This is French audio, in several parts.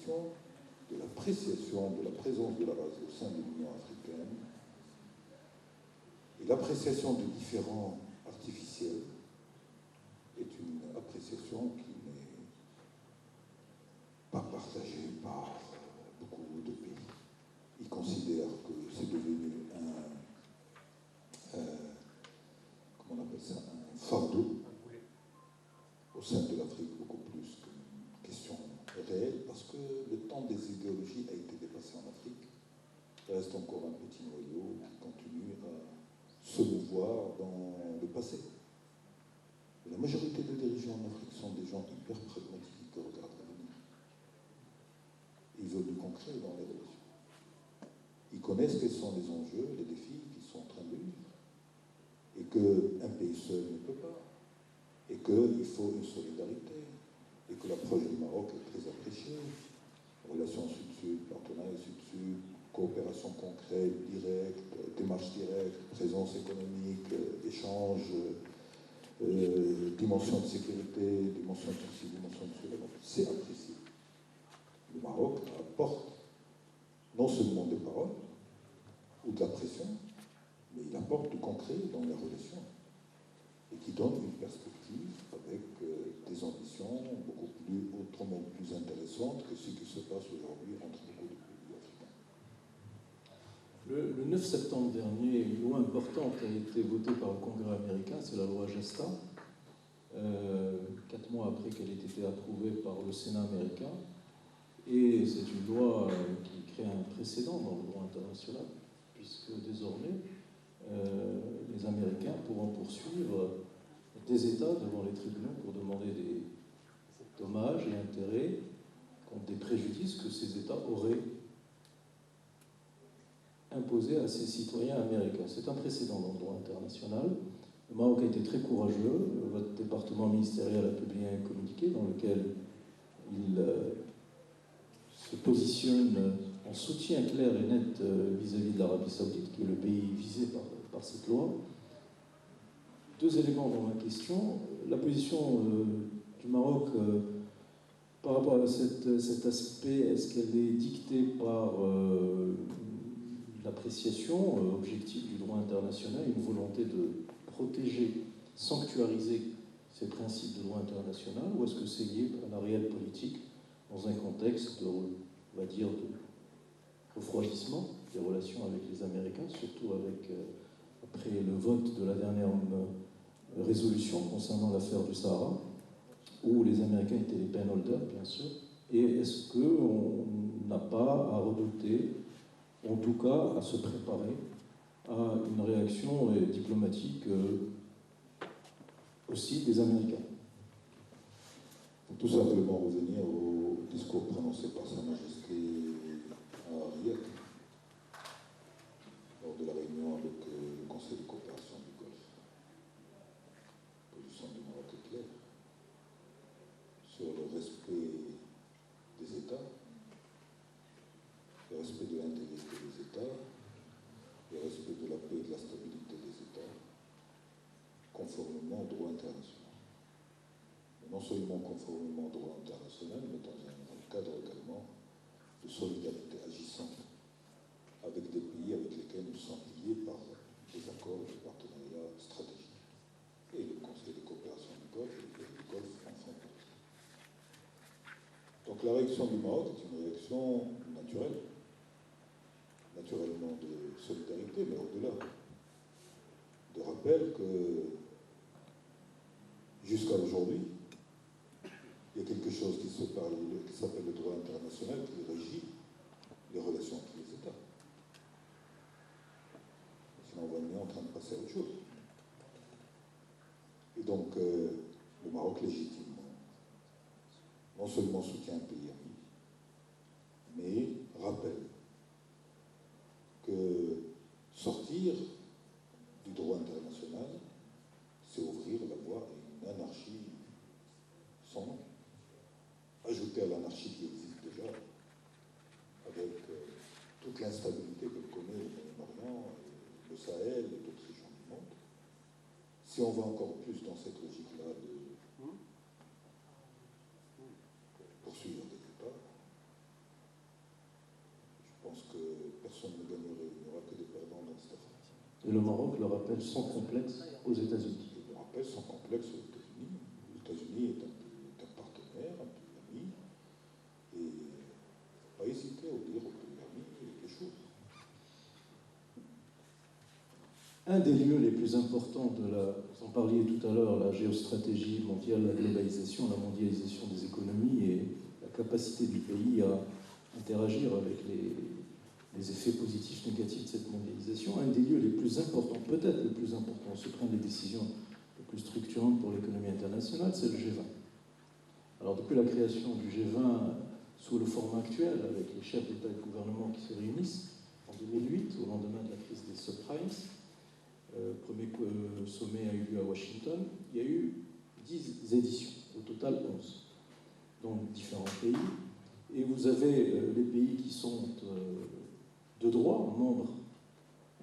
question de l'appréciation de la présence de la race au sein de l'Union africaine et l'appréciation de différents artificiels est une appréciation qui n'est pas partagée par beaucoup de pays. Ils considèrent que c'est devenu comment on appelle ça, un fardeau au sein de l'Afrique, beaucoup plus qu'une question réelle, parce que le temps des idéologies a été dépassé en Afrique. Il reste encore un petit noyau qui continue à se mouvoir dans le passé. Et la majorité des dirigeants en Afrique sont des gens hyper pragmatiques qui regardent l'avenir. Ils veulent du concret dans les relations. Ils connaissent quels sont les enjeux, les défis qu'ils sont en train de vivre. Et qu'un pays seul ne peut pas. Et qu'il faut une solidarité. Et que l'approche du Maroc est très appréciée. Relations sud-sud, partenariat sud-sud, coopération concrète, directe, démarche directe, présence économique, échange, dimension de sécurité, dimension de ceci, dimension de cela. C'est apprécié. Le Maroc apporte non seulement des paroles ou de la pression, mais il apporte du concret dans les relations et qui donne une perspective avec des ambitions beaucoup plus, autrement plus intéressantes que ce qui se passe aujourd'hui entre beaucoup de pays africains. Le 9 septembre dernier, une loi importante a été votée par le Congrès américain, c'est la loi Gesta, 4 mois après qu'elle ait été approuvée par le Sénat américain. Et c'est une loi qui crée un précédent dans le droit international, puisque désormais, les Américains pourront poursuivre des États devant les tribunaux pour demander des dommages et intérêts contre des préjudices que ces États auraient imposés à ces citoyens américains. C'est un précédent dans le droit international. Le Maroc a été très courageux. Votre département ministériel a publié un communiqué dans lequel il se positionne en soutien clair et net vis-à-vis de l'Arabie Saoudite, qui est le pays visé par cette loi. 2 éléments dans ma question. La position du Maroc par rapport à cet aspect, est-ce qu'elle est dictée par l'appréciation objective du droit international, une volonté de protéger, sanctuariser ces principes de droit international, ou est-ce que c'est lié à la réelle politique dans un contexte, on va dire, de refroidissement des relations avec les Américains, surtout après le vote de la dernière résolution concernant l'affaire du Sahara, où les Américains étaient les penholders, bien sûr. Et est-ce qu'on n'a pas à redouter, en tout cas à se préparer à une réaction diplomatique aussi des Américains? Tout simplement revenir au discours prononcé par Sa Majesté à Riyad, lors de la réunion avec le Conseil de coopération du Golfe. La position du Maroc est claire sur le respect des États, le respect de l'intégrité des États, le respect de la paix et de la stabilité des États, conformément au droit international. Mais non seulement conformément au droit international, mais dans un cadre également de solidarité agissante avec des pays avec lesquels nous sommes liés par des accords de partenariat stratégique. Et le Conseil de coopération du Golfe et les pays du Golfe en font partie. Donc la réaction du Maroc est une réaction naturelle, naturellement de solidarité, mais au-delà, de rappel que jusqu'à aujourd'hui, il y a quelque chose qui s'appelle le droit international qui régit les relations entre les États. Sinon, on est en train de passer à autre chose. Et donc, le Maroc, légitimement, non seulement soutient un pays ami, mais rappelle que sortir du droit international, c'est ouvrir la voie à une anarchie sans nom. Ajouter à l'anarchie qui existe déjà, avec toute l'instabilité que connaît le Moyen-Orient, le Sahel et d'autres régions du monde. Si on va encore plus dans cette logique-là de poursuivre des États, personne ne gagnerait, il n'y aura que des perdants dans cette affaire. Et le Maroc le rappelle sans complexe aux États-Unis. Il le rappelle sans complexe aux États-Unis. Les États-Unis est un partenaire, un pays ami, et il ne faut pas hésiter à dire aux pays amis les choses. Un des lieux les plus importants de vous en parliez tout à l'heure, la géostratégie mondiale, la globalisation, la mondialisation des économies et la capacité du pays à interagir avec les effets positifs, négatifs de cette mondialisation, un des lieux les plus importants, peut-être le plus important, se prendre les décisions les plus structurantes pour l'économie internationale, c'est le G20. Alors depuis la création du G20 sous le format actuel, avec les chefs d'État et de gouvernement qui se réunissent en 2008, au lendemain de la crise des subprimes, le premier sommet a eu lieu à Washington, il y a eu 10 éditions, au total 11, dans différents pays. Et vous avez les pays qui sont de droit, membres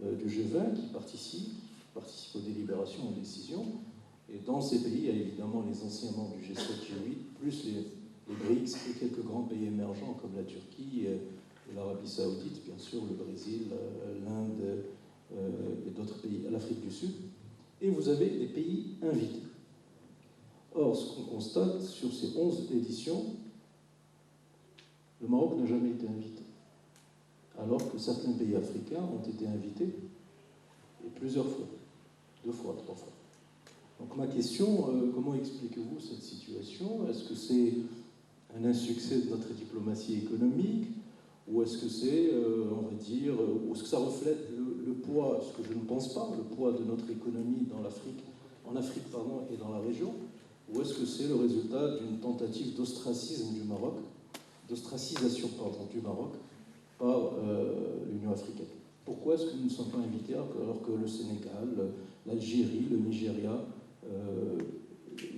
du G20, qui participent aux délibérations, aux décisions. Et dans ces pays, il y a évidemment les anciens membres du G7, G8, plus les BRICS et quelques grands pays émergents comme la Turquie et l'Arabie Saoudite, bien sûr, le Brésil, l'Inde et d'autres pays, l'Afrique du Sud. Et vous avez des pays invités. Or, ce qu'on constate sur ces 11 éditions, le Maroc n'a jamais été invité, alors que certains pays africains ont été invités, et plusieurs fois, 2 fois, 3 fois. Donc ma question, comment expliquez-vous cette situation? Est-ce que c'est un insuccès de notre diplomatie économique, ou est-ce que c'est, on va dire, ou est-ce que ça reflète le poids, ce que je ne pense pas, le poids de notre économie en Afrique, et dans la région, ou est-ce que c'est le résultat d'une tentative d'ostracisation du Maroc par l'Union africaine? Pourquoi est-ce que nous ne sommes pas invités alors que le Sénégal, l'Algérie, le Nigeria,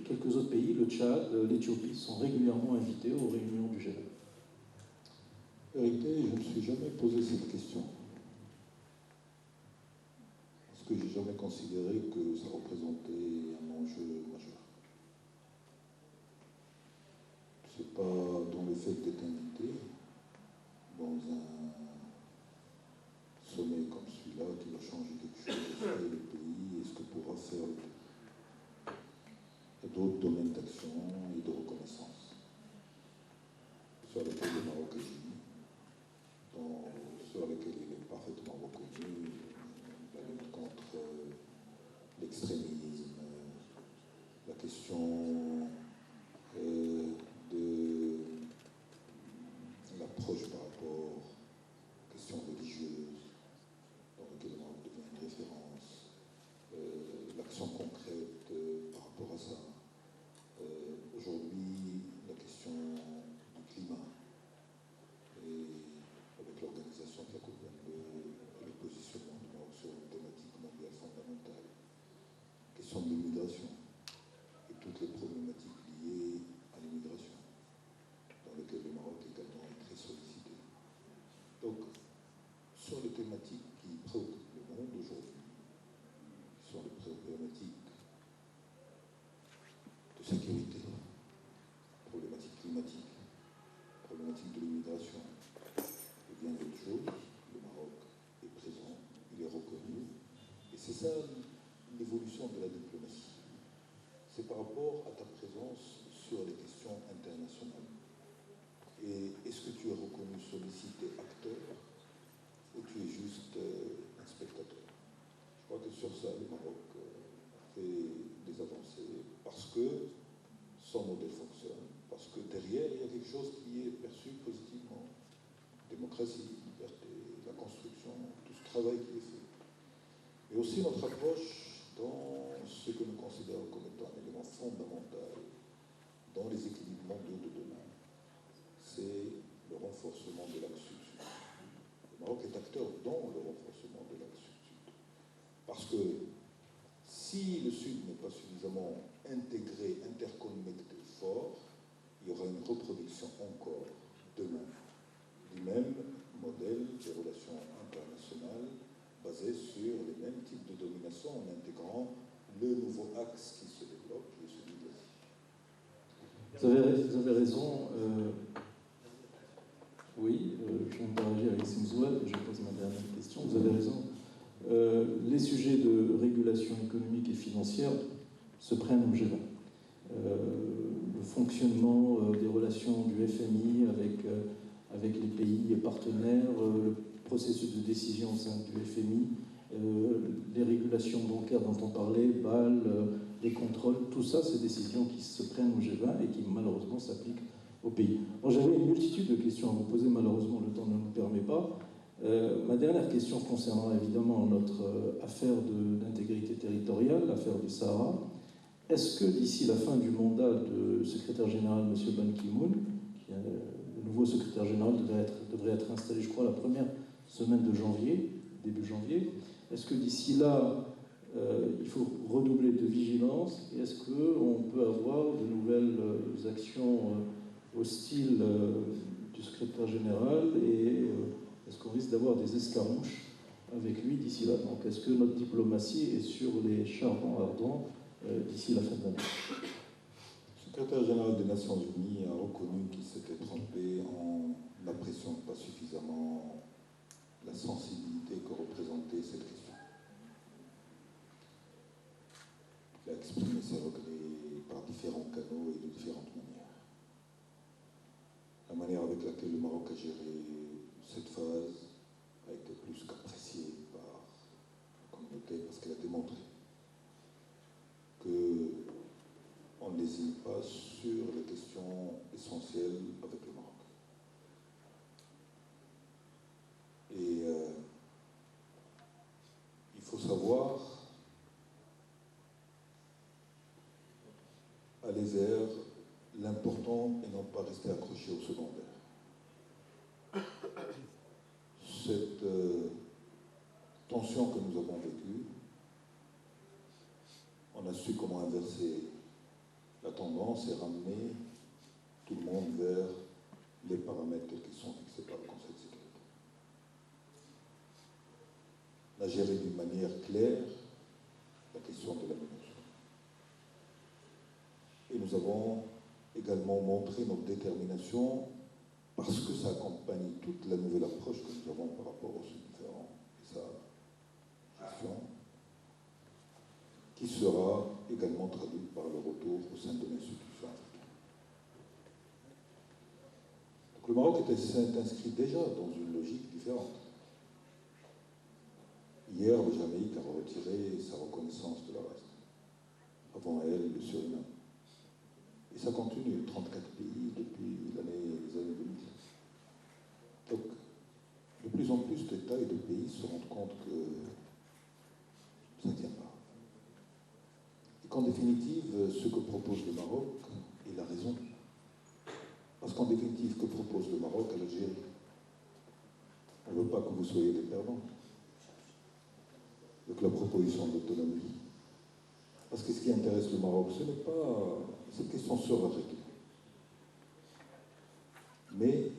quelques autres pays, le Tchad, l'Éthiopie, sont régulièrement invités aux réunions du G20? En vérité, je ne me suis jamais posé cette question. Parce que je n'ai jamais considéré que ça représentait un enjeu majeur. Ce n'est pas dans le fait d'être invité dans un sommet comme celui-là qui va changer quelque chose et le pays et ce que pourra faire le pays. Il y a d'autres domaines d'action et de reconnaissance sur lesquels le Maroc est génie, sur lesquels il est parfaitement reconnu, la lutte contre l'extrémisme, la question de l'approche par rapport aux questions religieuses, dans lesquelles le Maroc devient une référence, l'action concrète par rapport à ça. Aujourd'hui, la question du climat et avec l'organisation de la COP22 et le positionnement du Maroc sur une thématique mondiale fondamentale, la question de l'immigration et toutes les problématiques liées à l'immigration, dans lesquelles le Maroc également est très sollicité. Donc, sur les thématiques qui préoccupent le monde aujourd'hui, qui sont les problématiques de sécurité, problématiques climatiques, problématiques de l'immigration et bien d'autres choses, le Maroc est présent, il est reconnu, et c'est ça l'évolution de la diplomatie. C'est par rapport à ta présence sur les questions internationales. Et est-ce que tu es reconnu, sollicité, acteur, ou tu es juste un spectateur? Je crois que sur ça, le Maroc fait des avancées parce que son modèle fonctionne, parce que derrière, il y a quelque chose qui est perçu positivement. Démocratie, liberté, la construction, tout ce travail qui est fait. Et aussi notre approche dans ce que nous considérons comme étant un élément fondamental dans les équilibres mondiaux de demain, c'est le renforcement de l'axe sud-sud. Le Maroc est acteur dans le renforcement de l'axe sud-sud. Parce que si le Sud n'est pas suffisamment intégré, interconnecté, fort, il y aura une reproduction encore demain du même modèle des relations internationales basé sur les mêmes types de domination en intégrant le nouveau axe qui se développe, qui est celui de l'Asie. Vous avez raison. Oui, j'interagis avec Simsouad et je pose ma dernière question. Vous avez raison. Les sujets de régulation économique et financière se prennent au G20. Le fonctionnement des relations du FMI avec les pays partenaires, le processus de décision au sein du FMI, les régulations bancaires dont on parlait, BAL, les contrôles, tout ça, c'est des décisions qui se prennent au G20 et qui malheureusement s'appliquent au pays. Bon, j'avais une multitude de questions à vous poser, malheureusement le temps ne nous permet pas. Ma dernière question concernant évidemment notre affaire d'intégrité territoriale, l'affaire du Sahara. Est-ce que d'ici la fin du mandat de secrétaire général, M. Ban Ki-moon, le nouveau secrétaire général devrait être installé, je crois, la première semaine de janvier, début janvier, est-ce que d'ici là, il faut redoubler de vigilance et est-ce qu'on peut avoir de nouvelles actions hostiles du secrétaire général et est-ce qu'on risque d'avoir des escarmouches avec lui d'ici là? Donc est-ce que notre diplomatie est sur les charbons ardents d'ici la fin de l'année? Le secrétaire général des Nations Unies a reconnu qu'il s'était trompé en n'appréciant pas suffisamment la sensibilité que représentait cette question. Il a exprimé ses regrets par différents canaux et de différentes manières. La manière avec laquelle le Maroc a géré cette phase a été plus qu'appréciée par la communauté parce qu'elle a démontré qu'on ne lésine pas sur les questions essentielles avec le Maroc. Et il faut savoir aller vers l'important et non pas rester accroché au secondaire. Cette tension que nous avons vécue, on a su comment inverser la tendance et ramener tout le monde vers les paramètres qui sont fixés par le Conseil de sécurité. On a géré d'une manière claire la question de la MINUSMA. Et nous avons également montré notre détermination parce que ça accompagne toute la nouvelle approche que nous avons par rapport aux sous-différents et sa gestion, qui sera également traduite par le retour au sein de l'institution africaine. Donc le Maroc s'est inscrit déjà dans une logique différente. Hier, le Jamaïque a retiré sa reconnaissance de la RAS. Avant elle, le Suriname. Et ça continue, 34 pays depuis les années 2000. Donc, de plus en plus d'États et de pays se rendent compte que ça ne tient pas. Et qu'en définitive, ce que propose le Maroc est la raison. Parce qu'en définitive, que propose le Maroc à l'Algérie? On ne veut pas que vous soyez des perdants. Donc la proposition d'autonomie. Parce que ce qui intéresse le Maroc, ce n'est pas... Cette question sera réglée. Mais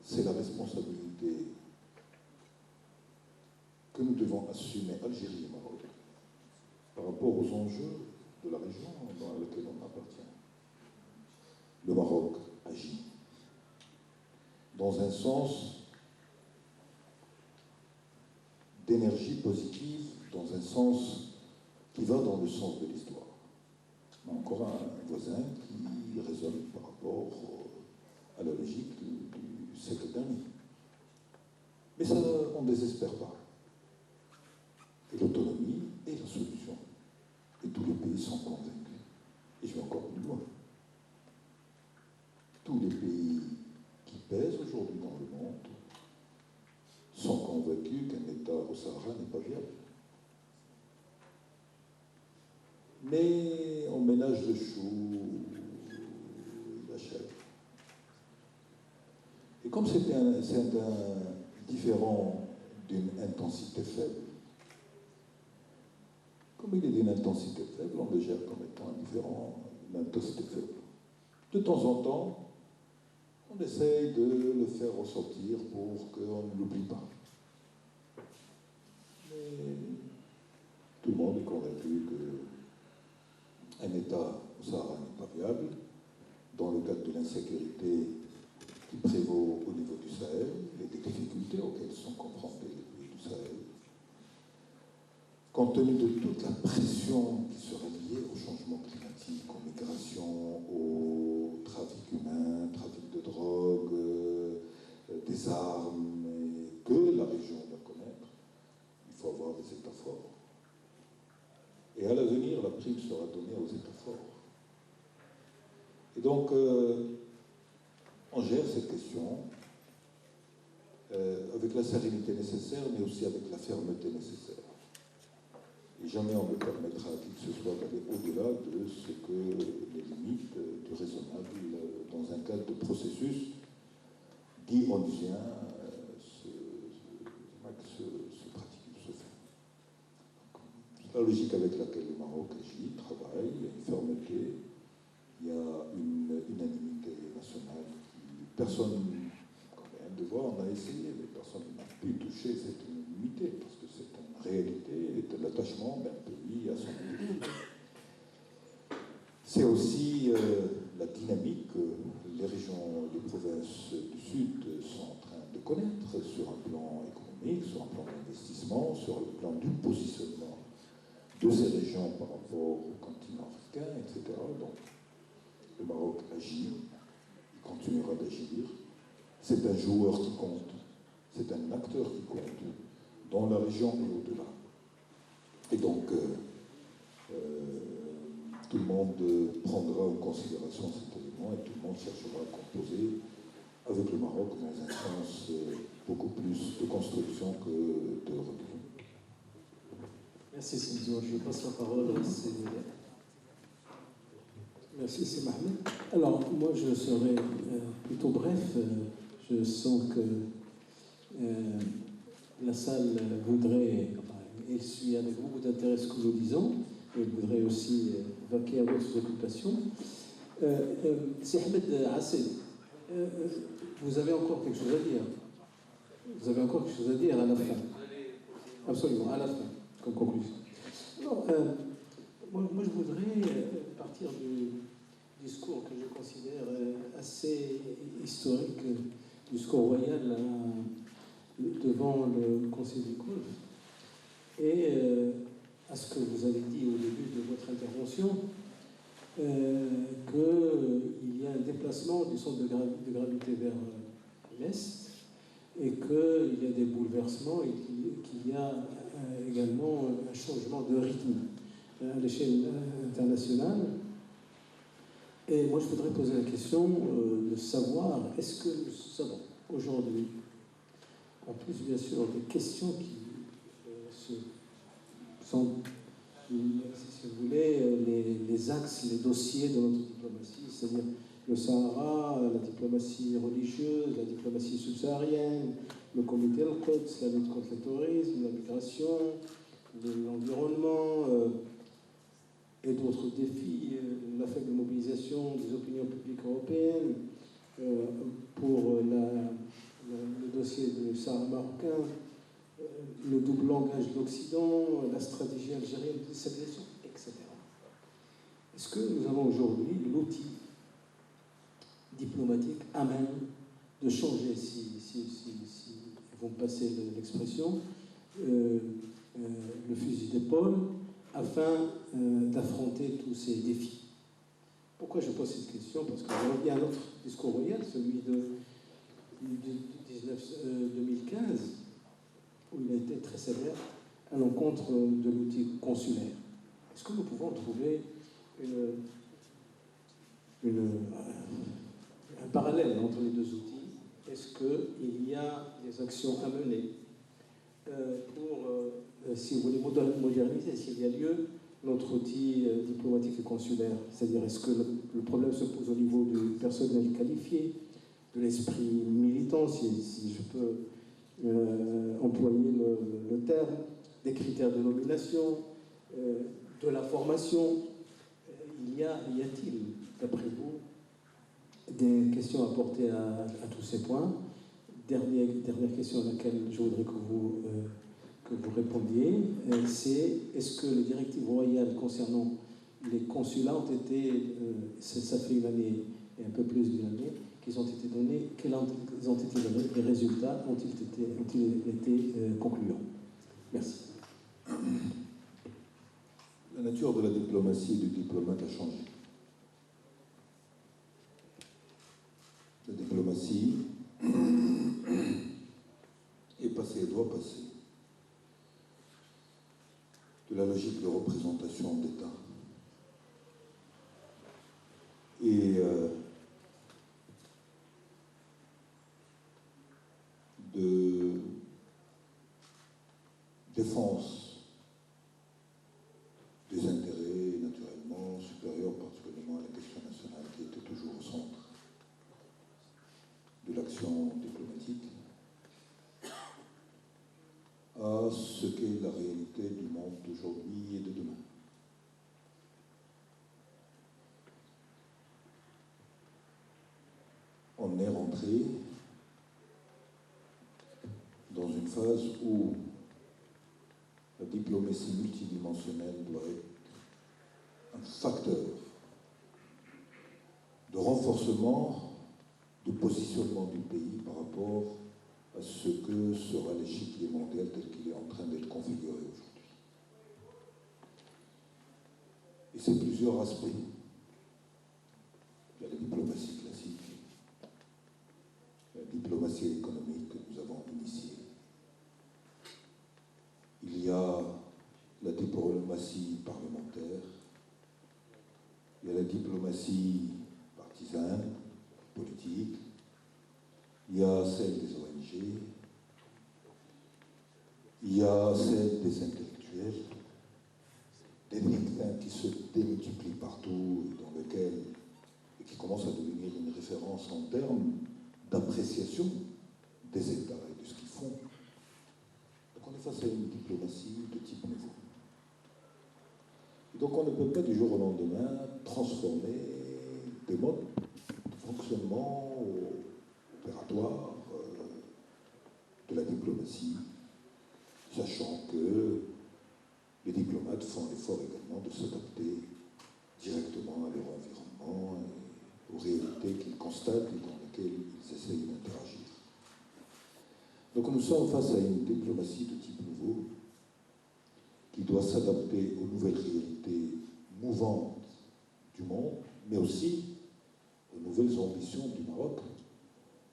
c'est la responsabilité que nous devons assumer, Algérie et Maroc, par rapport aux enjeux de la région dans laquelle on appartient. Le Maroc agit dans un sens d'énergie positive, dans un sens qui va dans le sens de l'histoire. On a encore un voisin qui raisonne par rapport à la logique du siècle dernier. Mais ça, on ne désespère pas. Et l'autonomie est la solution. Et tous les pays sont convaincus. Et je vais encore plus loin. Tous les pays qui pèsent aujourd'hui dans le monde sont convaincus qu'un État au Sahara n'est pas viable. Mais on ménage le chou et la chèvre. Et comme c'est un différent d'une intensité faible, comme il est d'une intensité faible, on le gère comme étant indifférent d'une intensité faible. De temps en temps, on essaye de le faire ressortir pour qu'on ne l'oublie pas. Mais tout le monde est convaincu qu'un État au Sahara n'est pas viable, dans le cadre de l'insécurité qui prévaut au niveau du Sahel. compte tenu de toute la pression qui sera liée au changement climatique, aux migrations, au trafic humain, trafic de drogue, des armes, et que la région doit connaître, il faut avoir des États forts. Et à l'avenir, la prime sera donnée aux États forts. Et donc, on gère cette question avec la sérénité nécessaire, mais aussi avec la fermeté nécessaire. Et jamais on ne permettra à qui que ce soit d'aller au-delà de ce que les limites du raisonnable dans un cadre de processus dit onusien se pratique, se fait. La logique avec laquelle le Maroc agit, travaille, il y a une fermeté, il y a une unanimité nationale qui personne, quand même, de voir, on a essayé, mais personne n'a pu toucher cette unanimité, parce que c'est une réalité de l'attachement d'un pays à son pays. C'est aussi la dynamique que les régions, les provinces du Sud sont en train de connaître sur un plan économique, sur un plan d'investissement, sur le plan du positionnement de ces régions par rapport au continent africain, etc. Donc, le Maroc agit, il continuera d'agir. C'est un joueur qui compte, c'est un acteur qui compte dans la région et au-delà. Et donc, tout le monde prendra en considération cet élément et tout le monde cherchera à composer avec le Maroc dans un sens beaucoup plus de construction que de recul. Merci Simzo. Je passe la parole à Céline. Merci, c'est Mohamed. Alors, moi, je serai plutôt bref. Je sens que la salle voudrait, elle suit avec beaucoup d'intérêt ce que nous disons, et elle voudrait aussi vaquer à d'autres occupations. C'est Ahmed Hassan. Vous avez encore quelque chose à dire. Vous avez encore quelque chose à dire à la fin. Absolument, à la fin, comme conclusion. Non, moi, je voudrais partir du discours que je considère assez historique, du discours royal devant le Conseil du Golfe, et à ce que vous avez dit au début de votre intervention, qu'il y a un déplacement du centre de gravité vers l'Est, et qu'il y a des bouleversements, et qu'il y a également un changement de rythme à l'échelle internationale. Et moi, je voudrais poser la question de savoir, est-ce que nous savons aujourd'hui, en plus bien sûr des questions qui sont, si vous voulez, les axes, les dossiers de notre diplomatie, c'est-à-dire le Sahara, la diplomatie religieuse, la diplomatie subsaharienne, le comité Al-Quds, la lutte contre le terrorisme, la migration, l'environnement, et d'autres défis, la faible mobilisation des opinions publiques européennes pour le dossier du Sahara marocain, le double langage de l'Occident, la stratégie algérienne de déstabilisation, etc. Est-ce que nous avons aujourd'hui l'outil diplomatique à même de changer, si vous me passez l'expression, le fusil d'épaule, afin d'affronter tous ces défis? Pourquoi je pose cette question? Parce qu'il y a un autre discours royal, celui de 2015, où il a été très sévère à l'encontre de l'outil consulaire. Est-ce que nous pouvons trouver un parallèle entre les deux outils? Est-ce qu'il y a des actions à mener pour, si vous voulez, moderniser, s'il y a lieu, notre outil diplomatique et consulaire? C'est-à-dire, est-ce que le problème se pose au niveau du personnel qualifié, de l'esprit militant, si je peux employer le terme, des critères de nomination, de la formation? Y a-t-il, d'après vous, des questions à porter à tous ces points? Dernière question à laquelle je voudrais que vous répondiez, c'est: est-ce que les directives royales concernant les consulats ont été, ça fait une année et un peu plus d'une année, qu'ils ont été donnés, quels ont été les résultats, ont-ils été concluants? Merci. La nature de la diplomatie et du diplomate a changé. La diplomatie est passée et doit passer de la logique de représentation d'État et de défense des intérêts naturellement supérieurs, particulièrement à la question nationale qui était toujours au centre de l'action diplomatique, à ce qu'est la réalité du monde d'aujourd'hui et de demain. On est rentré dans une phase où la diplomatie multidimensionnelle doit être un facteur de renforcement du positionnement du pays par rapport à ce que sera l'échiquier mondial tel qu'il est en train d'être configuré aujourd'hui. Et c'est plusieurs aspects. Il y a la diplomatie classique, la diplomatie économique que nous avons initiée. Il y a la diplomatie parlementaire, il y a la diplomatie partisane, politique, il y a celle des ONG, il y a celle des intellectuels, des think tanks qui se démultiplient partout et dans lesquels, et qui commencent à devenir une référence en termes d'appréciation des États et de ce qu'ils font. Donc on est face à une diplomatie de type nouveau. Et donc on ne peut pas du jour au lendemain transformer des modes de fonctionnement opératoire de la diplomatie, sachant que les diplomates font l'effort également de s'adapter directement à leur environnement et aux réalités qu'ils constatent et dans lesquelles ils essayent d'interagir. Donc nous sommes face à une diplomatie de type nouveau qui doit s'adapter aux nouvelles réalités mouvantes du monde, mais aussi aux nouvelles ambitions du Maroc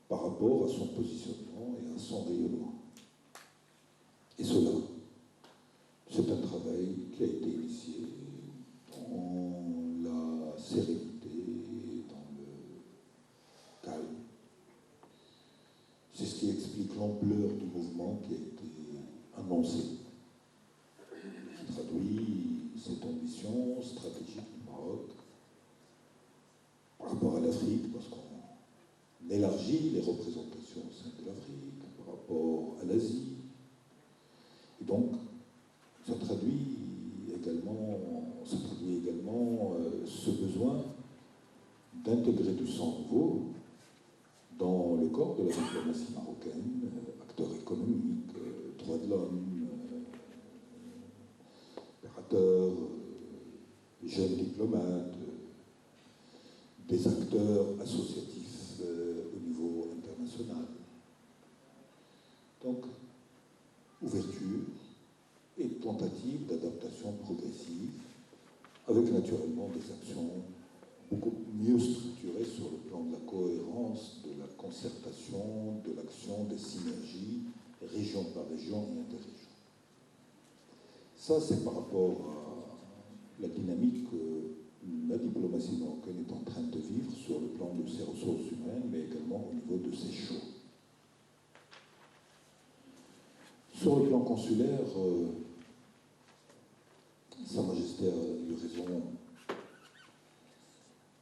par rapport à son positionnement et à son rayonnement. Et cela, c'est un travail qui a été initié dans la sérénité, dans le calme. C'est ce qui explique l'ampleur du mouvement qui a été annoncé, qui traduit cette ambition stratégique du Maroc par rapport à l'Afrique, parce qu'on élargit les représentations au sein de l'Afrique, par rapport à l'Asie. Et donc, ça traduit également ce besoin d'intégrer du sang nouveau dans le corps de la diplomatie marocaine, acteurs économiques, droits de l'homme, opérateurs, jeunes diplomates, des acteurs associatifs au niveau international. Donc, ouverture et tentative d'adaptation progressive, avec naturellement des actions beaucoup mieux structurées sur le plan de la cohérence, de la concertation, de l'action, des synergies, région par région et interrégion. Ça, c'est par rapport à la dynamique que la diplomatie marocaine est en train de vivre sur le plan de ses ressources humaines, mais également au niveau de ses choix. Sur le plan consulaire, Sa Majesté a eu raison,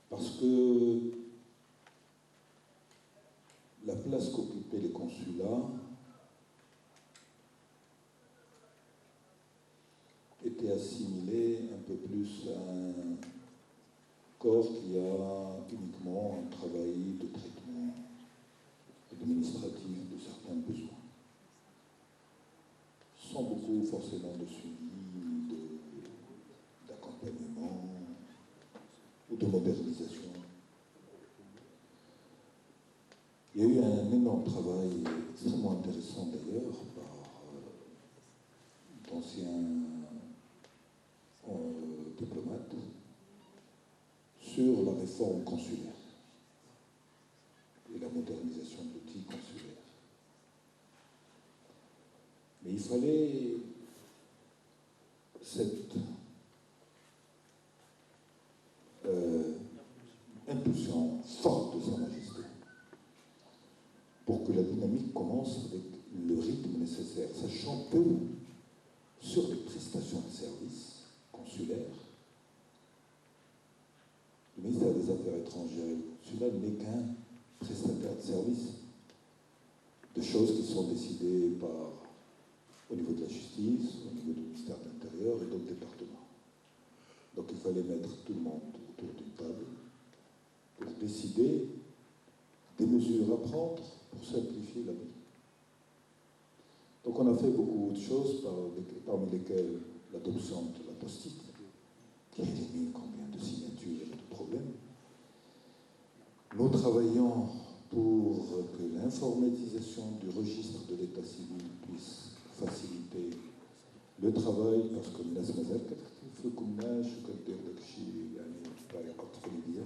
parce que la place qu'occupaient les consulats était assimilée un peu plus à un corps qui a uniquement un travail de traitement administratif de certains besoins, sans beaucoup forcément de suivi, d'accompagnement ou de modernisation. Il y a eu un énorme travail, extrêmement intéressant d'ailleurs, par d'anciens réforme consulaire et la modernisation de l'outil consulaire. Mais il fallait cette impulsion forte de Sa Majesté pour que la dynamique commence avec le rythme nécessaire, sachant que sur les prestations de services consulaires, le ministère des Affaires étrangères et le consulat n'est qu'un prestataire de services de choses qui sont décidées au niveau de la justice, au niveau du ministère de l'Intérieur et d'autres départements. Donc il fallait mettre tout le monde autour d'une table pour décider des mesures à prendre pour simplifier la vie. Donc on a fait beaucoup de choses, parmi lesquelles l'adoption de l'apostille, qui élimine combien de signatures et de problèmes. Nous travaillons pour que l'informatisation du registre de l'état civil puisse faciliter le travail, parce que الناس ما زالت كتكتب في الكماش وكدير داكشي يعني بطريقه تقليديه.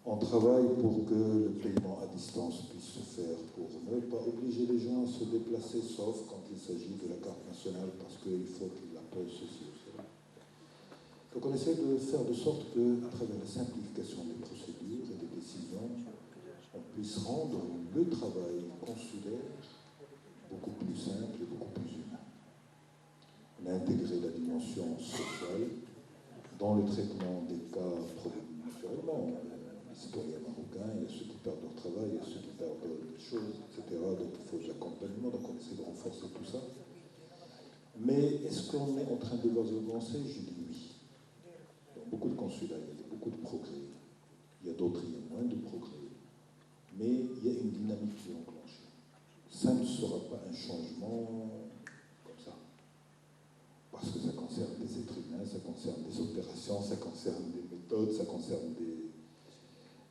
On travaille pour que le paiement à distance puisse se faire, pour ne pas obliger les gens à se déplacer, sauf quand il s'agit de la carte nationale, parce qu'il faut qu'ils la posent ceci ou cela. Donc on essaie de faire de sorte qu'à travers la simplification des procédures et des décisions, on puisse rendre le travail consulaire beaucoup plus simple et beaucoup plus humain. On a intégré la dimension sociale dans le traitement des cas, naturellement. Les citoyens marocains, il y a ceux qui perdent leur travail, il y a ceux qui perdent des choses, etc. Donc il faut de l'accompagnement, donc on essaie de renforcer tout ça. Mais est-ce qu'on est en train de voir avancer? Je dis oui. Dans beaucoup de consulats, il y a beaucoup de progrès. Il y a d'autres, il y a moins de progrès. Mais il y a une dynamique qui est enclenchée. Ça ne sera pas un changement comme ça. Parce que ça concerne des êtres humains, ça concerne des opérations, ça concerne des méthodes, ça concerne des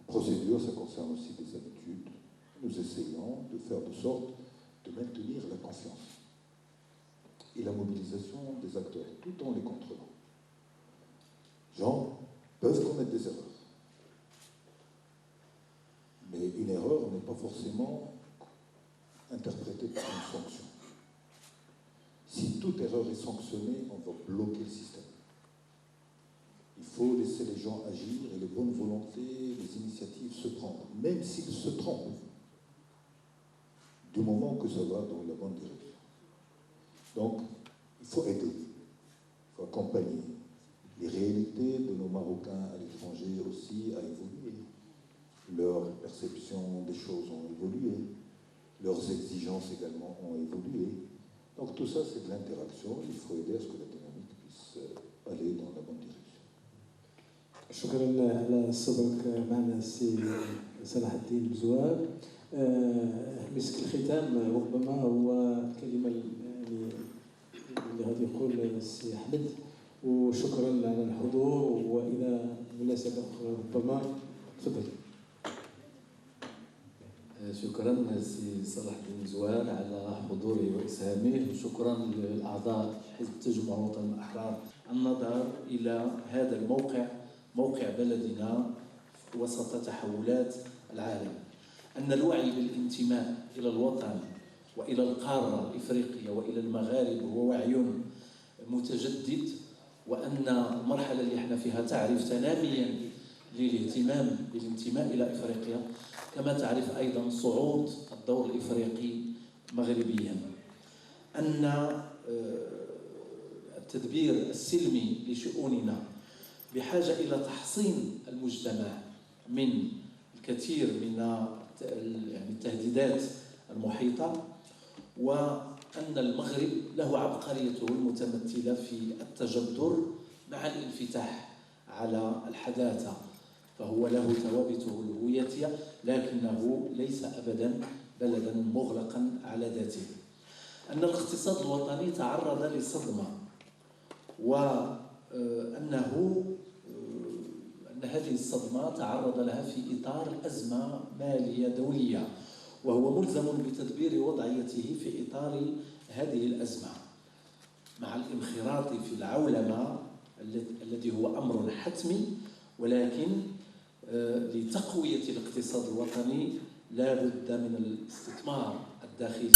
procédures, ça concerne aussi des habitudes. Nous essayons de faire de sorte de maintenir la confiance et la mobilisation des acteurs, tout en les contrôlant. Les gens peuvent commettre des erreurs. Mais une erreur n'est pas forcément interprétée par une sanction. Si toute erreur est sanctionnée, on va bloquer le système. Il faut laisser les gens agir et les bonnes volontés, les initiatives se prendre, même s'ils se trompent, du moment que ça va dans la bonne direction. Donc, il faut aider, il faut accompagner. Les réalités de nos Marocains à l'étranger aussi a évolué. Leur perception des choses ont évolué. Leurs exigences également ont évolué. Donc tout ça, c'est de l'interaction. Il faut aider à ce que la dynamique puisse aller dans la bonne direction. شكرا على صبرك معنا السي صلاح الدين بزوار. مسك الختام ربما هو الكلمه يعني اللي غادي يقول السي احمد، وشكرا على الحضور، والى مناسبه اخرى ربما تفضل. شكرا سي صلاح الدين زوار على حضوره واسهامه، وشكرا للاعضاء حزب التجمع الوطني الاحرار. النظر الى هذا الموقع، موقع بلدنا وسط تحولات العالم، ان الوعي بالانتماء الى الوطن والى القاره افريقيا والى المغارب هو وعي متجدد، وان المرحله اللي احنا فيها تعرف تناميا للانتماء الى افريقيا، كما تعرف أيضا صعود الدور الإفريقي مغربيا، أن التدبير السلمي لشؤوننا بحاجة إلى تحصين المجتمع من الكثير من التهديدات المحيطة، وأن المغرب له عبقريته المتمثلة في التجذر مع الانفتاح على الحداثة، فهو له ثوابته الهويتية، لكنه ليس أبدا بلدا مغلقا على ذاته. أن الاقتصاد الوطني تعرض لصدمة، وأن هذه الصدمة تعرض لها في إطار أزمة مالية دولية، وهو ملزم بتدبير وضعيته في إطار هذه الأزمة، مع الانخراط في العولمة الذي هو أمر حتمي، ولكن لتقوية الاقتصاد الوطني لا بد من الاستثمار الداخلي